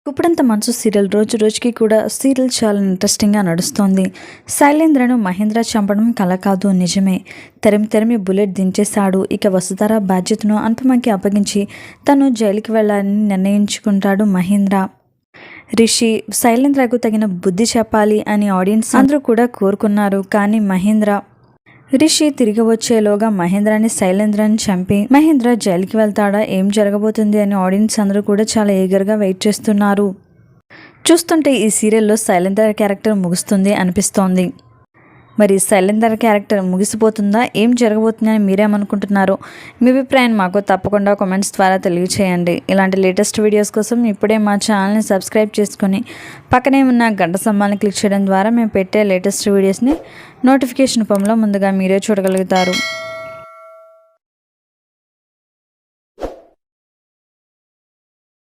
గుప్పుడంత మనసు సీరియల్ రోజు రోజుకి కూడా సీరియల్ చాలా ఇంట్రెస్టింగ్గా నడుస్తోంది. శైలేంద్రను మహేంద్ర చంపడం కల కాదు, నిజమే. తరిమి తరిమి బుల్లెట్ దించేశాడు. ఇక వసుధర బాధ్యతను అనుపమకి అప్పగించి తను జైలుకి వెళ్ళాలని నిర్ణయించుకుంటాడు మహేంద్ర. రిషి శైలేంద్రకు తగిన బుద్ధి చెప్పాలి అని ఆడియన్స్ అందరూ కూడా కోరుకున్నారు. కానీ రిషి తిరిగి వచ్చేలోగా మహేంద్రని శైలేంద్రని చంపి మహేంద్ర జైలుకి వెళ్తాడా, ఏం జరగబోతుంది అని ఆడియన్స్ అందరూ కూడా చాలా ఈగర్గా వెయిట్ చేస్తున్నారు. చూస్తుంటే ఈ సీరియల్లో శైలేంద్ర క్యారెక్టర్ ముగుస్తుంది అనిపిస్తోంది. మరి శైలేంద్ర క్యారెక్టర్ ముగిసిపోతుందా, ఏం జరగబోతుంది అని మీరేమనుకుంటున్నారో మీ అభిప్రాయం మాకు తప్పకుండా కామెంట్స్ ద్వారా తెలియచేయండి. ఇలాంటి లేటెస్ట్ వీడియోస్ కోసం ఇప్పుడే మా ఛానల్ని సబ్స్క్రైబ్ చేసుకొని పక్కనే ఉన్న గంట స్తంభాన్ని క్లిక్ చేయడం ద్వారా మేము పెట్టే లేటెస్ట్ వీడియోస్ని నోటిఫికేషన్ రూపంలో ముందుగా మీరే చూడగలుగుతారు.